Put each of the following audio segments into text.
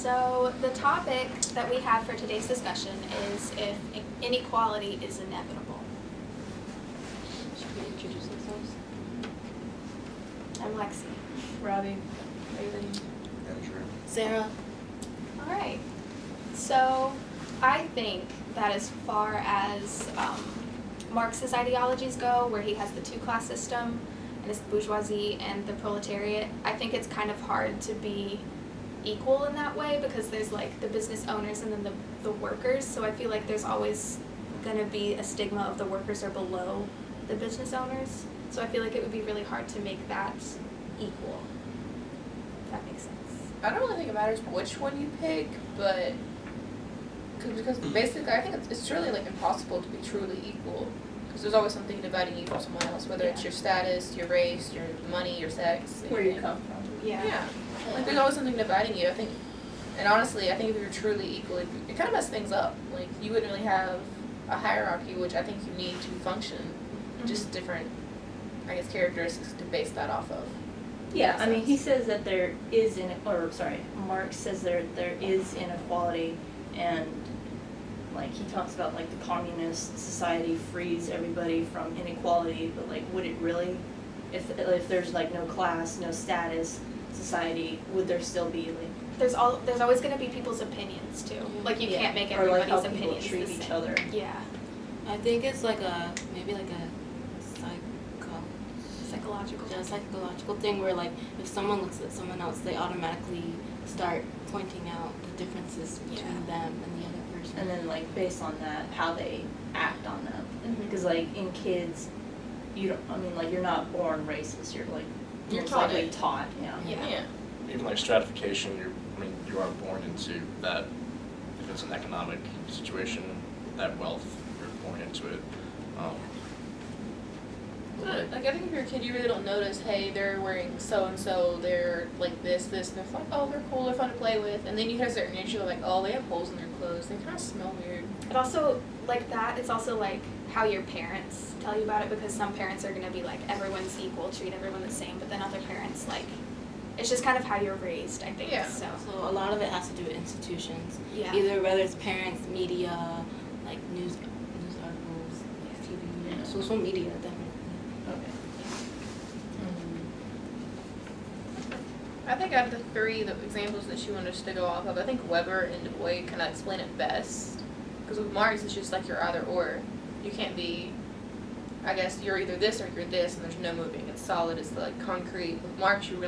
So the topic that we have for today's discussion is if inequality is inevitable. Should we introduce ourselves? I'm Lexi. Robbie, Raven, Andrew. Sarah. All right. So I think that as far as Marx's ideologies go, where he has the two-class system, and it's the bourgeoisie and the proletariat, I think it's kind of hard to be equal in that way because there's like the business owners and then the workers. So I feel like there's always going to be a stigma of the workers are below the business owners. So I feel like it would be really hard to make that equal. If that makes sense. I don't really think it matters which one you pick, but because basically I think it's really like impossible to be truly equal because there's always something dividing you from someone else, whether it's your status, your race, your money, your sex, where you come from. Yeah. Like there's always something dividing you. I think, and honestly, I think if you were truly equal, it kind of messes things up. Like you wouldn't really have a hierarchy, which I think you need to function. Mm-hmm. Just different, I guess, characteristics to base that off of. Yeah, I mean, he says that there is Marx says there is inequality, and like he talks about like the communist society frees everybody from inequality, but like would it really, if there's like no class, no status society, would there still be like There's always going to be people's opinions too. Like you can't make or like everybody's how people opinions treat the each same. other? Yeah, I think it's like a psychological thing where like if someone looks at someone else, they automatically start pointing out the differences between them and the other person. And then like based on that, how they act on them. Mhm. Because like in kids, you're not born racist. You're like You're most taught likely it. taught. Yeah. Yeah. Even like stratification, you are born into that. If it's an economic situation, that wealth, you're born into it. Like I think if you're a kid, you really don't notice. Hey, they're wearing so and so. They're like this, and they're like, oh, they're cool. They're fun to play with. And then you hit a certain age, you're like, oh, they have holes in their clothes. They kind of smell weird. It also like that. It's also like how your parents tell you about it because some parents are gonna be like everyone's equal, treat everyone the same, but then other parents like it's just kind of how you're raised. I think. Yeah. So So a lot of it has to do with institutions. Yeah. Either whether it's parents, media, like news articles, TV, Yeah. social media, definitely. Okay. I think out of the three examples that she wanted us to go off of, I think Weber and Du Bois kind of explain it best. Because with Marx, it's just like you're either or. You can't be, I guess, you're either this or you're this, and there's no moving. It's solid, it's like concrete. With Marx, there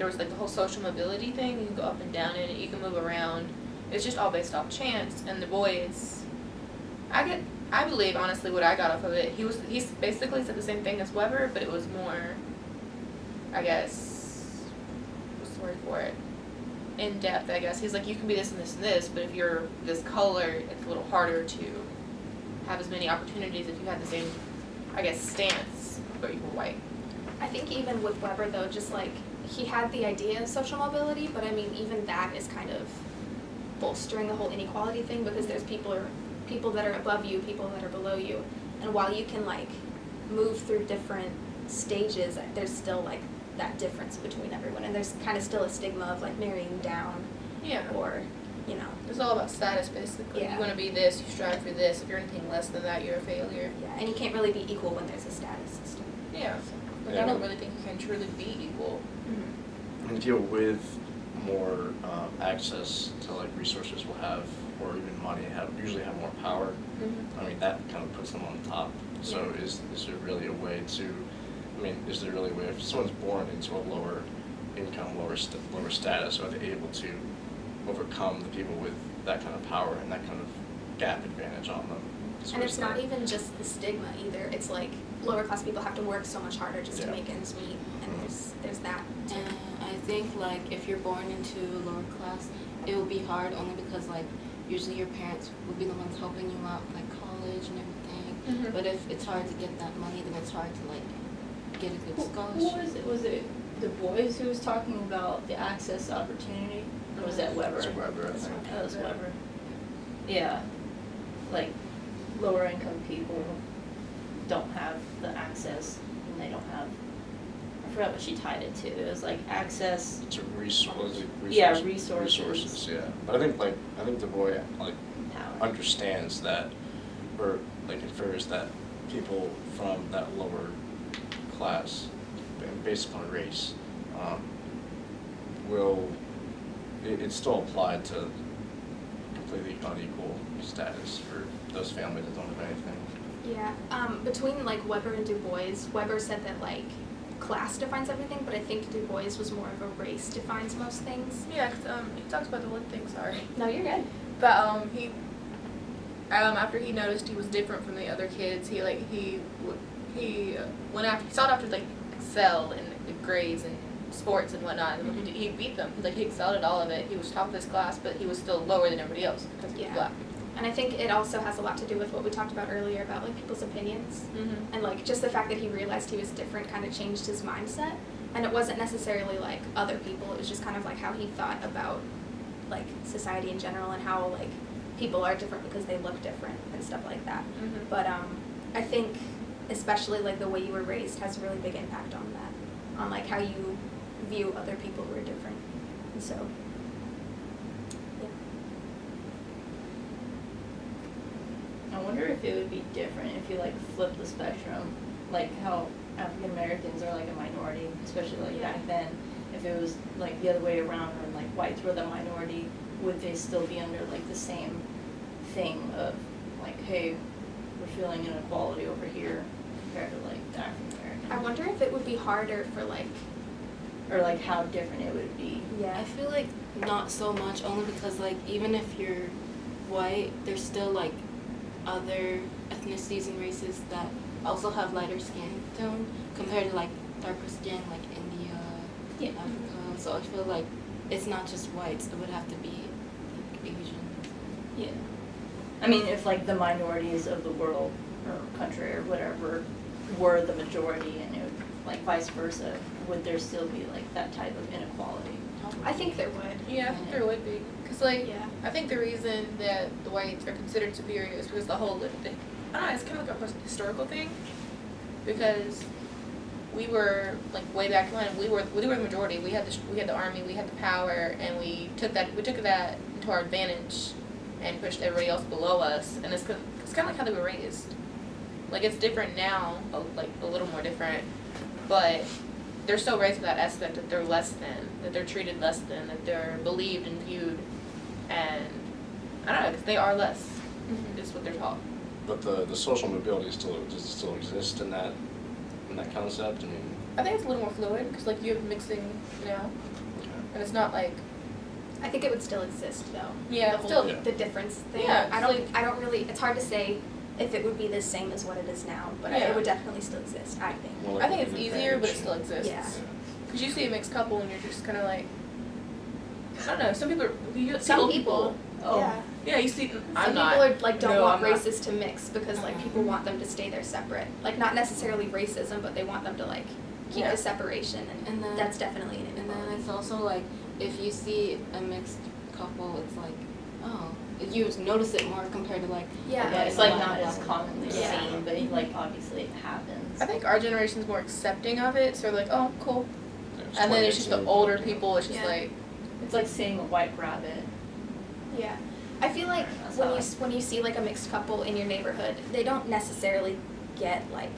was like the whole social mobility thing. You can go up and down in it, you can move around. It's just all based off chance. And Du Bois, I believe, honestly, what I got off of it, he basically said the same thing as Weber, but it was more, I guess, what's the word for it? In depth, I guess. He's like, you can be this and this and this, but if you're this color, it's a little harder to have as many opportunities if you had the same, I guess, stance, but you were white. I think even with Weber though, just like he had the idea of social mobility, but I mean even that is kind of bolstering the whole inequality thing because there's people that are above you, people that are below you, and while you can like move through different stages, there's still like that difference between everyone, and there's kind of still a stigma of like marrying down, Yeah. or you know. It's all about status, basically. Yeah. You want to be this, you strive for this. If you're anything less than that, you're a failure. Yeah, and you can't really be equal when there's a status system. Yeah. Like, Yeah. I don't really think you can truly be equal. Mm-hmm. And deal with more access to like resources will have, or even money usually have more power. Mm-hmm. I mean that kind of puts them on top. So Yeah. is there really a way to? Is there really a way if someone's born into a lower income, lower status, are they able to overcome the people with that kind of power and that kind of gap advantage on them? And it's not even just the stigma either. It's like lower class people have to work so much harder just to Yeah. make ends meet, and there's that. And I think like if you're born into lower class, it will be hard only because like usually your parents will be the ones helping you out like college and everything. Mhm. But if it's hard to get that money, then it's hard to like get a good Who scholarship. was it? Was it Du Bois who was talking about the access to opportunity? Or was that Weber? It's Weber, I think. That was Weber. Yeah. Like lower income people don't have the access and they don't have I forgot what she tied it to. It was like access. It's a resource. Yeah, Resources. resources. Yeah, but I think Du Bois like Power. understands that, or like infers that people from that lower class, based upon race, it's still applied to completely unequal status for those families that don't have anything. Yeah, between like Weber and Du Bois, Weber said that like class defines everything, but I think Du Bois was more of a race defines most things. Yeah, 'cause, he talks about the one thing, sorry. No, you're good. But after he noticed he was different from the other kids, he sought after like excel in the grades and sports and whatnot. And he beat them. He excelled at all of it. He was top of his class, but he was still lower than everybody else because he was Yeah. black. And I think it also has a lot to do with what we talked about earlier about like people's opinions. Mm-hmm. And like just the fact that he realized he was different kind of changed his mindset. And it wasn't necessarily like other people, it was just kind of like how he thought about like society in general and how like people are different because they look different and stuff like that. Mm-hmm. But I think especially like the way you were raised has a really big impact on that, on like how you view other people who are different. And so, yeah. I wonder if it would be different if you like flip the spectrum, like how African Americans are like a minority, especially like Yeah. back then. If it was like the other way around, or like whites were the minority, would they still be under like the same thing of like, hey, we're feeling inequality over here compared to like the African Americans? I wonder if it would be harder for like, Or like how different it would be. yeah. I feel like not so much, only because like even if you're white, there's still like other ethnicities and races that also have lighter skin tone compared to like darker skin like India, Yeah. Africa. So I feel like it's not just whites, it would have to be like Asian. Yeah. I mean, if like the minorities of the world or country or whatever were the majority, and it would, like vice versa, would there still be like that type of inequality? I think there would. Yeah, I think there would be. Because, like, Yeah. I think the reason that the whites are considered superior is because the whole, I don't know, it's kind of like a historical thing. Because we were, like, way back when, we were the majority. We had the army, we had the power, and we took that into our advantage and pushed everybody else below us. And it's kind of like how they were raised. Like, it's different now, like, a little more different. But they're still raised with that aspect that they're less than, that they're treated less than, that they're believed and viewed, and I don't know, because they are less, is what they're taught. But the social mobility does it still exist in that concept? I mean, I think it's a little more fluid, because like you have mixing now, okay. and it's not like, I think it would still exist though. Yeah, the whole, still- Yeah. the difference thing. Yeah, I it's don't really. It's hard to say if it would be the same as what it is now, but Yeah. it would definitely still exist. I think. More like I think an it's easier, but it advantage. still exists. Yeah. Because you see a mixed couple, and you're just kind of like, I don't know, some people Some old people. Oh. Yeah. Yeah, you see, Some I'm people not. are like don't No, want I'm not. races to mix because like people want them to stay there separate. Like not necessarily racism, but they want them to like keep Yeah. the separation, and then- that's definitely an And then inequality. it's also like if you see a mixed couple, it's like, oh, you notice it more compared to like Yeah. Yeah, it's like not as commonly Yeah. seen, but like obviously it happens. I think our generation's more accepting of it, so they're like, oh, cool. Yeah, And then it's just the 2018, older yeah. people, it's just Yeah. like, It's like seeing a white rabbit. Yeah. I feel like That's when how you I- when you see like a mixed couple in your neighborhood, they don't necessarily get like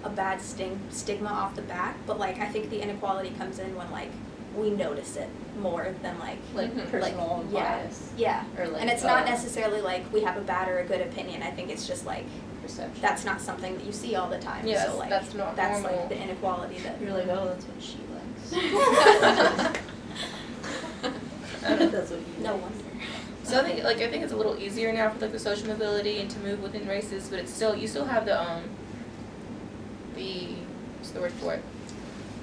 a bad stigma off the bat, but like I think the inequality comes in when like we notice it more than like Like Mhm. personal yeah. bias Yeah. or like And it's not necessarily like we have a bad or a good opinion. I think it's just like perception. that's not something that you see all the time. Yeah, so like that's not that's normal. like the inequality that You're like, oh, that's what she likes. I don't know if that's what you no like. wonder. so I think it's a little easier now for like the social mobility and to move within races, but it's still, you still have the what's the word for it?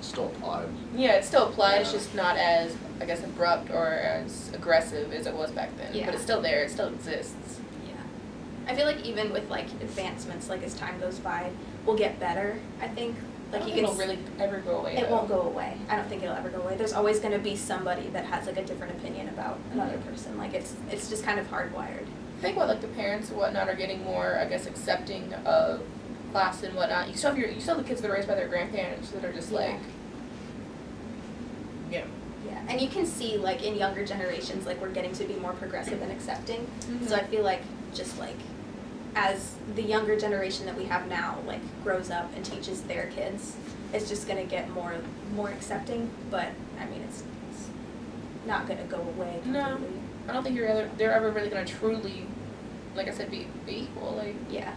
Still applied. Yeah, it's still applied, it's Yeah. just not as, I guess, abrupt or as aggressive as it was back then. Yeah. But it's still there, it still exists. Yeah. I feel like even with like advancements, like as time goes by, we'll get better, I think. I Like don't you think can it'll really ever go away. it though. won't go away. I don't think it'll ever go away. There's always gonna be somebody that has like a different opinion about another person. Like it's just kind of hardwired. I think what like the parents and whatnot are getting more, I guess, accepting of class and whatnot. You still have the kids that are raised by their grandparents that are just Yeah. like, and you can see like in younger generations, like we're getting to be more progressive and accepting. Mhm. So I feel like just like as the younger generation that we have now like grows up and teaches their kids, it's just gonna get more accepting. But I mean, it's not gonna go away No. completely. I don't think they're ever really gonna truly, like I said, be equal. Like Yeah.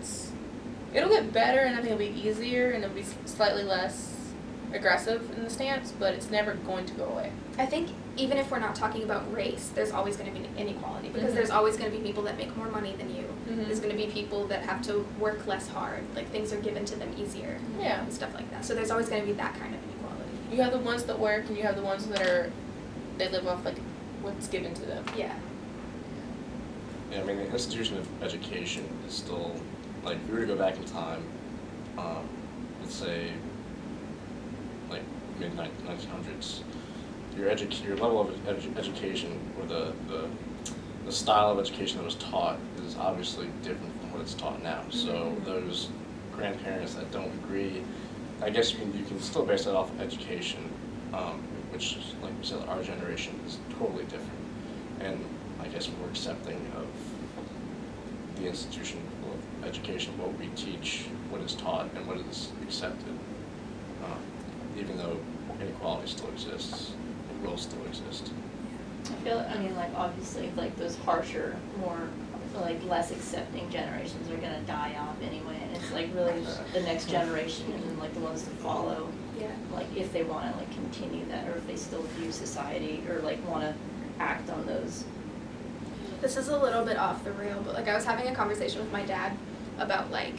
it'll get better, and I think it'll be easier, and it'll be slightly less aggressive in the stance, but it's never going to go away. I think even if we're not talking about race, there's always going to be inequality because Mhm. there's always going to be people that make more money than you. Mhm. There's going to be people that have to work less hard. Like things are given to them easier Yeah. and stuff like that. So there's always going to be that kind of inequality. You have the ones that work, and you have the ones that they live off like what's given to them. Yeah. Yeah, I mean, the institution of education is still, like, if we were to go back in time, let's say, like, mid-1900s, your level of education, or the style of education that was taught is obviously different from what it's taught now. So Mhm. those grandparents that don't agree, I guess you can still base that off of education, which is, like you said, our generation is totally different, and I guess more accepting of the institution of education, what we teach, what is taught, and what is accepted, even though inequality still exists, it will still exist. I mean, like, obviously, like, those harsher, more, like, less accepting generations are gonna die off anyway, and it's, like, really the next generation and then, like, the ones that follow, Yeah. like, if they wanna, like, continue that, or if they still view society, or, like, wanna act on those. This is a little bit off the rail, but like I was having a conversation with my dad about like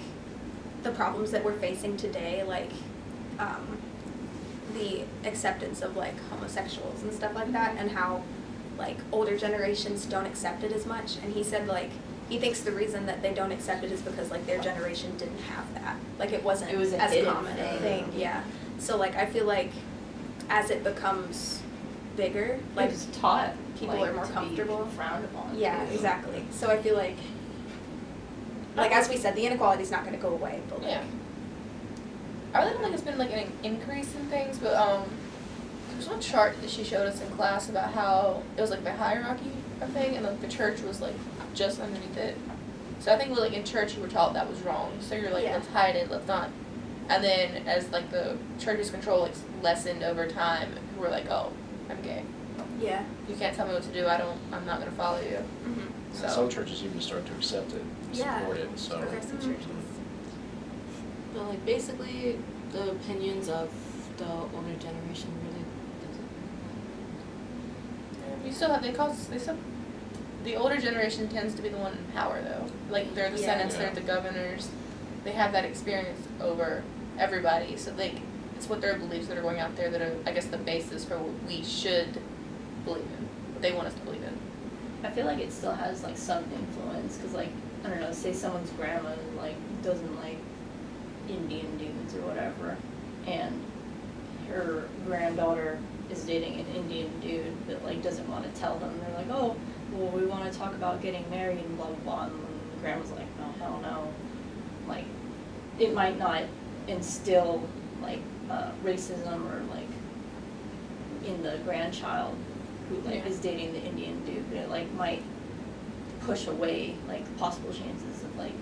the problems that we're facing today, like the acceptance of like homosexuals and stuff like that, and how like older generations don't accept it as much. And he said like he thinks the reason that they don't accept it is because like their generation didn't have that, like it wasn't It was a as hidden common a thing. thing. Yeah. So like I feel like as it becomes bigger, like It's taught, people like, are more to be comfortable. frowned upon. yeah, too. exactly. So I feel like as we said, the inequality is not going to go away, but like, Yeah. I really don't think it's been like an increase in things, but there was one chart that she showed us in class about how it was like the hierarchy of thing, and like the church was like just underneath it. So I think like in church you were taught that was wrong. So you're like, Yeah. let's hide it, let's not. And then as like the church's control like lessened over time, we were like, oh, I'm gay. yeah. You can't tell me what to do. I'm not gonna follow you. Mm-hmm. So Some churches even start to accept it, Yeah. support it, so. Progressive churches. But like basically, the opinions of the older generation really doesn't. you still have the older generation tends to be the one in power though. Like they're the Yeah. senates, they're the governors. They have that experience over everybody. So it's what their beliefs that are going out there that are I guess the basis for what we should believe in. What they want us to believe in. I feel like it still has like some influence, cause like, I don't know, say someone's grandma like doesn't like Indian dudes or whatever, and her granddaughter is dating an Indian dude but like doesn't wanna tell them. They're like, oh, well, we wanna talk about getting married and blah blah blah, and the grandma's like, no, hell no. Like, it might not instill like racism or like in the grandchild who like Yeah. is dating the Indian dude, but it like might push away like possible chances of like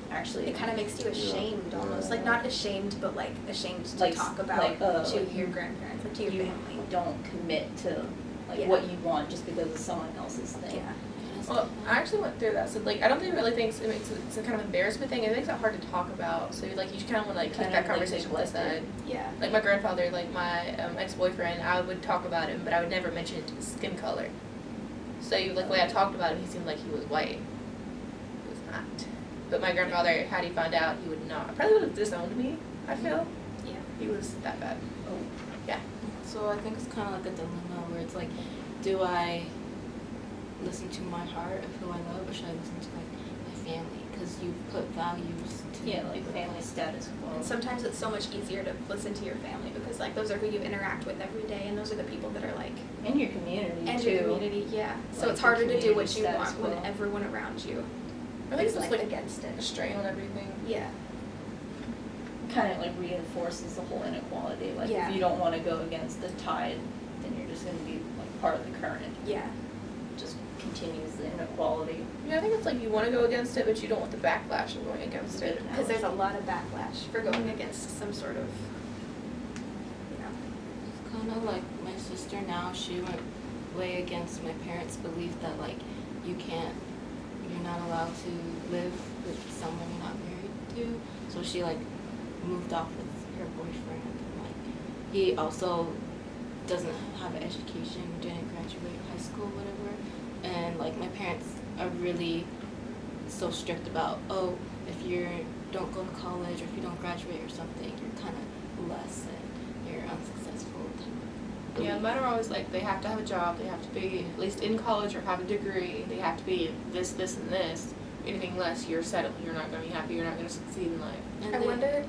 actually It kind of makes you ashamed almost, like not ashamed, but like ashamed to Like- talk about like, to like your you- grandparents or to your you family. don't commit to like Yeah. what you want just because of someone else's thing. Yeah. Well, I actually went through that. So like I don't think it really thinks it's a kind of embarrassment thing. It makes it hard to talk about. So like you kind of want to like keep Kind that of, like, conversation to the neglect it. side. Yeah. Like my grandfather, like my ex-boyfriend, I would talk about him, but I would never mention it to his skin color. So like the way I talked about him, he seemed like he was white. He was not. But my grandfather, had he found out, he would not. Probably would have disowned me, I feel. Yeah. He was that bad. Oh. Yeah. So I think it's kind of like a dilemma where it's like, do I listen to my heart of who I love, or should I listen to like my family? Because you put values to Yeah, like family status quo. And sometimes it's so much easier to listen to your family because like those are who you interact with every day, and those are the people that are like And your community and too. your community. Yeah. So Like it's your harder to do what community you status want when quo. everyone around you I think is it's like like against a it. strain on everything. Yeah. Kind of like reinforces the whole inequality. Like Yeah. if you don't want to go against the tide, then you're just gonna be like part of the current, Yeah. just continues the inequality. Yeah, I think it's like you want to go against it, but you don't want the backlash of going against it. Because there's a lot of backlash for going against some sort of, you know. It's kind of like my sister now, she went way against my parents' belief that like you're not allowed to live with someone you're not married to. So she like moved off with her boyfriend. And, like he also doesn't have an education, didn't graduate high school, whatever. And like my parents are really so strict about, oh, if you don't go to college or if you don't graduate or something, you're kind of less and you're unsuccessful. Yeah, mine are always like they have to have a job, they have to be at least in college or have a degree, they have to be this, and this. Anything less, you're settled. You're not going to be happy. You're not going to succeed in life. And I they- wonder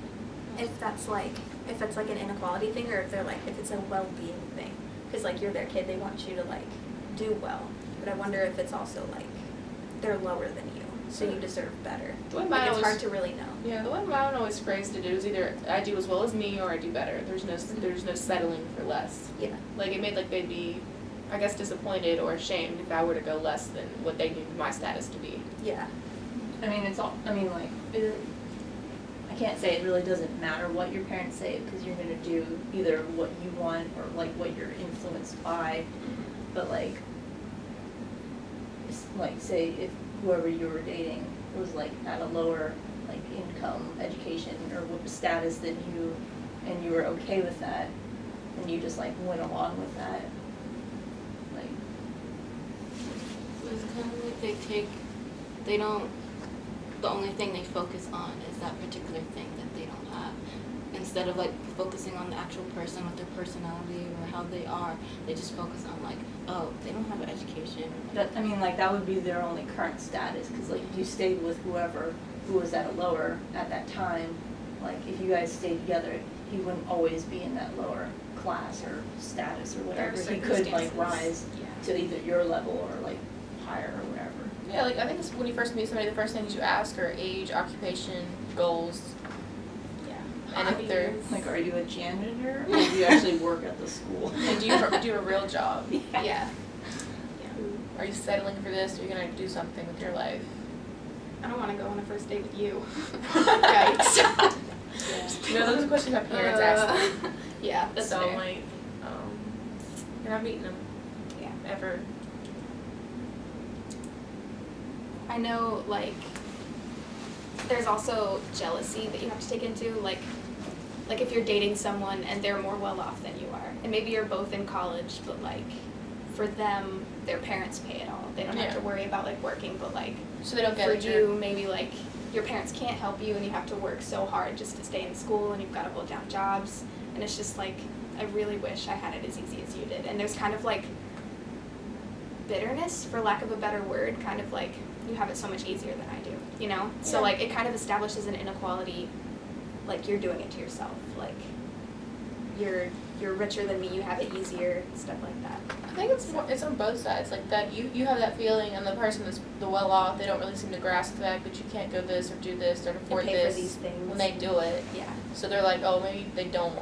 if that's like, if it's like an inequality thing, or if they're like, if it's a well-being thing. Because like you're their kid, they want you to like do well. But I wonder if it's also like they're lower than you, so you deserve better. The way Like mine it's always, hard to really know. yeah, the way mine always phrased it is either I do as well as me or I do better. There's no settling for less. Yeah. Like it made like they'd be, I guess, disappointed or ashamed if I were to go less than what they deemed my status to be. Yeah. I mean, I can't say it really doesn't matter what your parents say, because you're gonna do either what you want or like what you're influenced by, but like, like say if whoever you were dating was like at a lower like income, education, or status than you, and you were okay with that, and you just like went along with that, like. It's kind of like the only thing they focus on is that particular thing that they don't have. Instead of like focusing on the actual person with their personality or how they are, they just focus on like, oh, they don't have an education. That, I mean, like, that would be their only current status, because, like, if you stayed with whoever who was at a lower at that time, like, if you guys stayed together, he wouldn't always be in that lower class or status or whatever. He could, like, rise to either your level or, like, higher or whatever. Yeah, like I think it's when you first meet somebody, the first things you ask are age, occupation, goals. Yeah. And if they're Like, are you a janitor, or do you actually work at the school? and do you do a real job? Yeah. Yeah. Are you settling for this? Or are you gonna do something with your life? I don't want to go on a first date with you. Yikes. Yeah. You know, those are questions my parents ask me. Yeah, that's So fair. like, you're not meeting them Yeah. ever. I know, like, there's also jealousy that you have to take into, like if you're dating someone and they're more well off than you are, and maybe you're both in college, but like, for them, their parents pay it all. They don't have Yeah. to worry about like working, but like, So they don't get for it. you, maybe like, your parents can't help you and you have to work so hard just to stay in school and you've got to hold down jobs, and it's just like, I really wish I had it as easy as you did. And there's kind of like bitterness, for lack of a better word, kind of like, you have it so much easier than I do, you know? So Yeah. like, it kind of establishes an inequality, like you're doing it to yourself, like you're richer than me, you have it easier, stuff like that. I think it's on both sides, like that you have that feeling, and the person that's the well off, they don't really seem to grasp the fact that you can't go this or do this or afford pay this for these things. when they do it. Yeah. So they're like, oh, maybe they don't.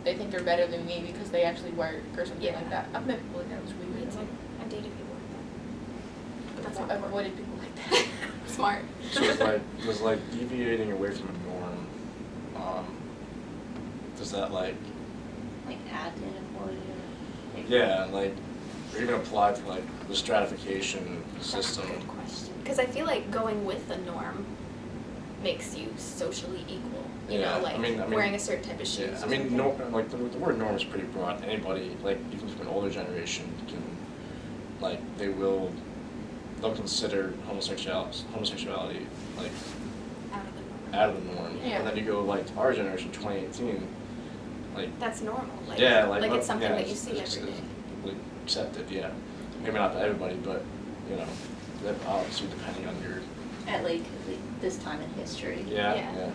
They think they're better than me because they actually work or something Yeah. like that. I've met people like that, which we Me too. I dated people like that. But that's I've not important. avoided people like that. Smart. So was like deviating away from the norm, does that like, Like, add to inequality or? Like, yeah, like, or even apply to like the stratification system? That's a good question. Because I feel like going with the norm makes you socially equal. You Yeah, know, like I mean- wearing a certain type of shoes. Yeah, or I mean, something. no, like the word norm is pretty broad. Anybody, like even from an older generation, can, like, they'll consider homosexuality like Out of the norm. out of the norm. Yeah. And then you go like to our generation, 2018, like That's normal. Like, yeah, like it's something yeah, that you see it's every day. like, accepted. Yeah, maybe not to everybody, but you know, that obviously depending on your At like this time in history. yeah. Yeah. yeah.